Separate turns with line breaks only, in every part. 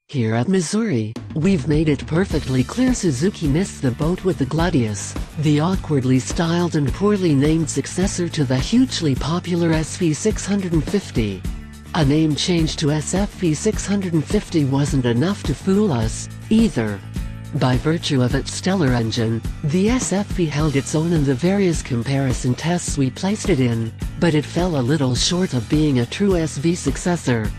Here at Missouri, we've made it perfectly clear Suzuki missed the boat with the Gladius, the awkwardly styled and poorly named successor to the hugely popular SV650. A name change to SV650 wasn't enough to fool us, either. By virtue of its stellar engine, the SFV held its own in the various comparison tests we placed it in, but it fell a little short of being a true SV successor.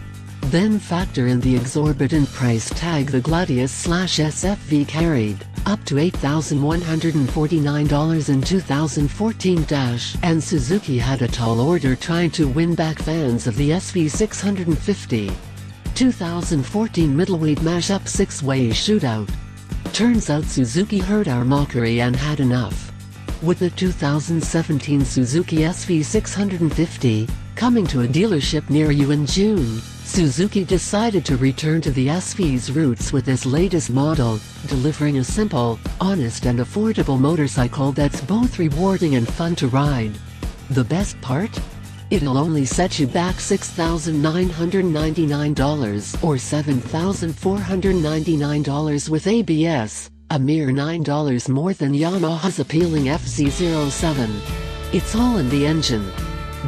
Then factor in the exorbitant price tag the Gladius/SFV carried, up to $8,149 in 2014 and Suzuki had a tall order trying to win back fans of the SV650. 2014 middleweight mashup 6-way shootout. Turns out Suzuki heard our mockery and had enough. With the 2017 Suzuki SV650 coming to a dealership near you in June, Suzuki decided to return to the SV's roots with this latest model, delivering a simple, honest and affordable motorcycle that's both rewarding and fun to ride. The best part? It'll only set you back $6,999 or $7,499 with ABS, a mere $9 more than Yamaha's appealing FZ07. It's all in the engine.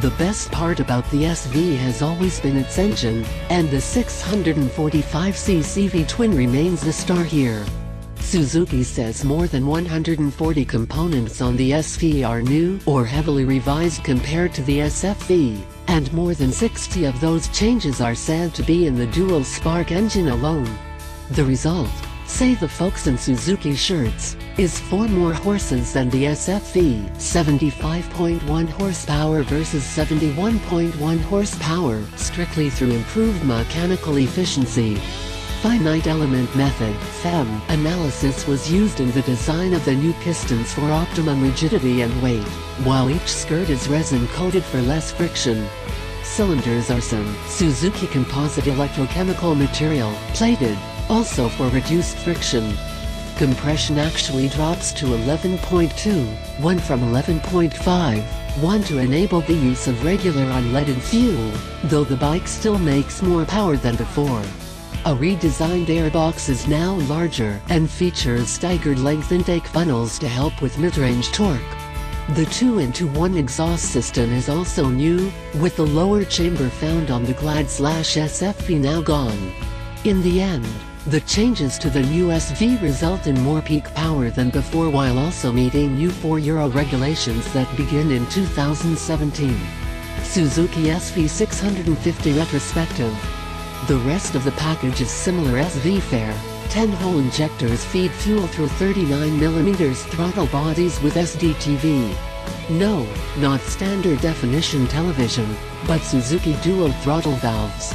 The best part about the SV has always been its engine, and the 645cc V-twin remains the star here. Suzuki says more than 140 components on the SV are new or heavily revised compared to the SFV, and more than 60 of those changes are said to be in the dual-spark engine alone. The result, say the folks in Suzuki shirts, is 4 more horses than the SFV, 75.1 horsepower versus 71.1 horsepower, strictly through improved mechanical efficiency. Finite element method (FEM) analysis was used in the design of the new pistons for optimum rigidity and weight, while each skirt is resin-coated for less friction. Cylinders are some Suzuki composite electrochemical material, plated, also for reduced friction. Compression actually drops to 11.2, 1 from 11.5, 1 to enable the use of regular unleaded fuel, though the bike still makes more power than before. A redesigned airbox is now larger and features staggered length intake funnels to help with mid-range torque. The 2-into-1 exhaust system is also new, with the lower chamber found on the Glad/SFV now gone. In the end, the changes to the new SV result in more peak power than before while also meeting new 4 Euro regulations that begin in 2017. Suzuki SV650 retrospective. The rest of the package is similar SV fare. 10-hole injectors feed fuel through 39mm throttle bodies with SDTV. No, not standard definition television, but Suzuki dual throttle valves.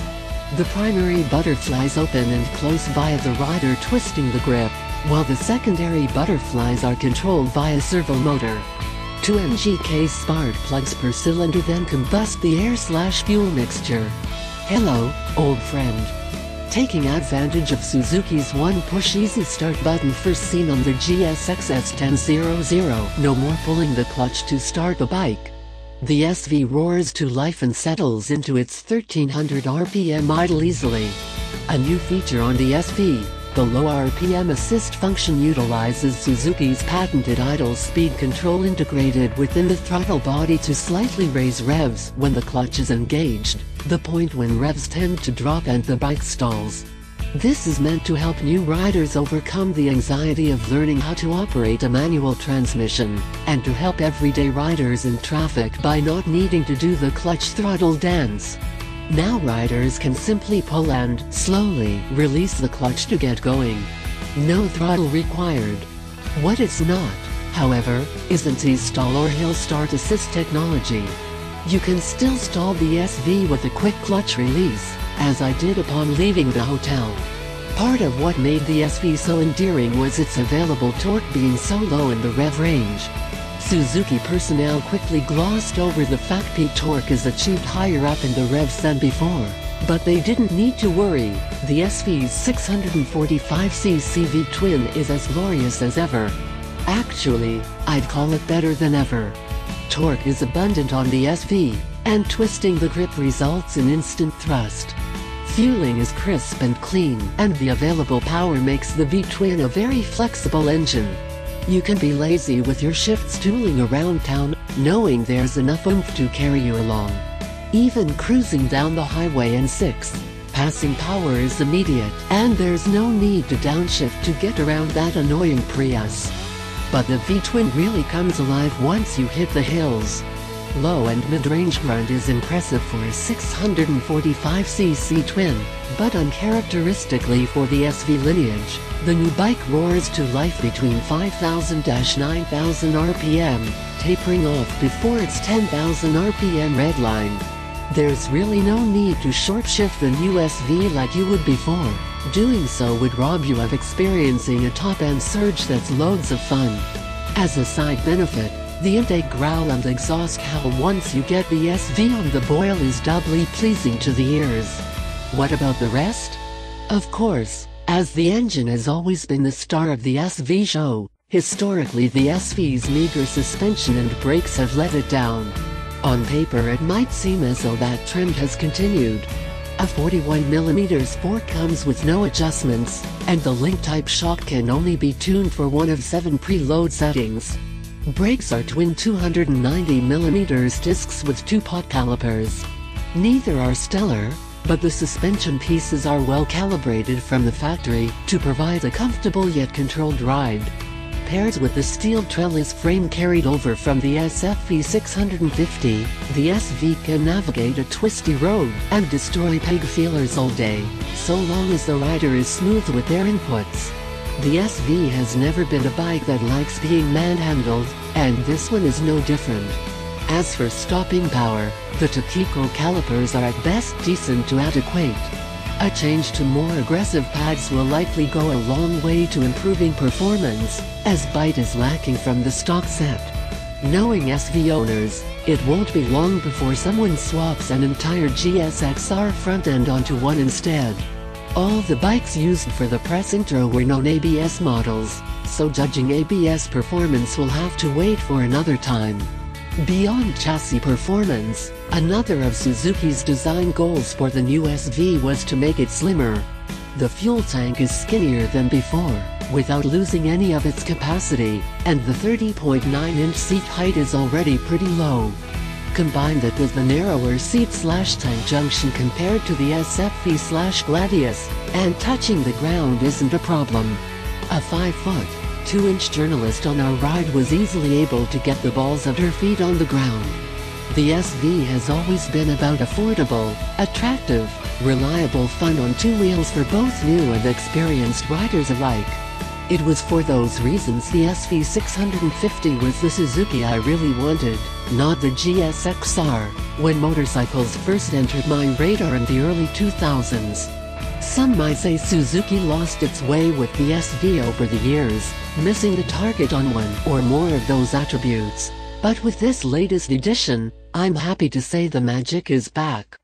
The primary butterflies open and close via the rider twisting the grip, while the secondary butterflies are controlled via servo motor. 2 NGK spark plugs per cylinder then combust the air/fuel mixture. Hello, old friend. Taking advantage of Suzuki's one-push easy start button first seen on the GSX S1000, no more pulling the clutch to start a bike. The SV roars to life and settles into its 1300 RPM idle easily. A new feature on the SV, the low RPM assist function utilizes Suzuki's patented idle speed control integrated within the throttle body to slightly raise revs when the clutch is engaged, the point when revs tend to drop and the bike stalls. This is meant to help new riders overcome the anxiety of learning how to operate a manual transmission, and to help everyday riders in traffic by not needing to do the clutch throttle dance. Now riders can simply pull and, slowly, release the clutch to get going. No throttle required. What it's not, however, isn't e-stall or hill start assist technology. You can still stall the SV with a quick clutch release, as I did upon leaving the hotel. Part of what made the SV so endearing was its available torque being so low in the rev range. Suzuki personnel quickly glossed over the fact peak torque is achieved higher up in the revs than before, but they didn't need to worry. The SV's 645cc V-twin is as glorious as ever. Actually, I'd call it better than ever. Torque is abundant on the SV, and twisting the grip results in instant thrust. Fueling is crisp and clean, and the available power makes the V-twin a very flexible engine. You can be lazy with your shifts tooling around town, knowing there's enough oomph to carry you along. Even cruising down the highway in 6th, passing power is immediate, and there's no need to downshift to get around that annoying Prius. But the V-twin really comes alive once you hit the hills. Low and mid-range grunt is impressive for a 645cc twin, but uncharacteristically for the SV lineage, the new bike roars to life between 5,000–9,000 RPM, tapering off before its 10,000 RPM redline. There's really no need to short shift the new SV like you would before. Doing so would rob you of experiencing a top-end surge that's loads of fun. As a side benefit, the intake growl and exhaust howl once you get the SV on the boil is doubly pleasing to the ears. What about the rest? Of course, as the engine has always been the star of the SV show, historically the SV's meager suspension and brakes have let it down. On paper it might seem as though that trend has continued. A 41mm fork comes with no adjustments, and the link-type shock can only be tuned for one of 7 preload settings. Brakes are twin 290mm discs with 2 pot calipers. Neither are stellar, but the suspension pieces are well calibrated from the factory to provide a comfortable yet controlled ride. Paired with the steel trellis frame carried over from the SV650, the SV can navigate a twisty road and destroy peg feelers all day, so long as the rider is smooth with their inputs. The SV has never been a bike that likes being manhandled, and this one is no different. As for stopping power, the Takiko calipers are at best decent to adequate. A change to more aggressive pads will likely go a long way to improving performance, as bite is lacking from the stock set. Knowing SV owners, it won't be long before someone swaps an entire GSXR front end onto one instead. All the bikes used for the press intro were non-ABS models, so judging ABS performance will have to wait for another time. Beyond chassis performance, another of Suzuki's design goals for the new SV was to make it slimmer. The fuel tank is skinnier than before, without losing any of its capacity, and the 30.9-inch seat height is already pretty low. Combine that with the narrower seat/tank junction compared to the SFV/Gladius, and touching the ground isn't a problem. A 5-foot, 2-inch journalist on our ride was easily able to get the balls of her feet on the ground. The SV has always been about affordable, attractive, reliable fun on 2 wheels for both new and experienced riders alike. It was for those reasons the SV650 was the Suzuki I really wanted, not the GSXR, when motorcycles first entered my radar in the early 2000s. Some might say Suzuki lost its way with the SV over the years, missing the target on one or more of those attributes. But with this latest edition, I'm happy to say the magic is back.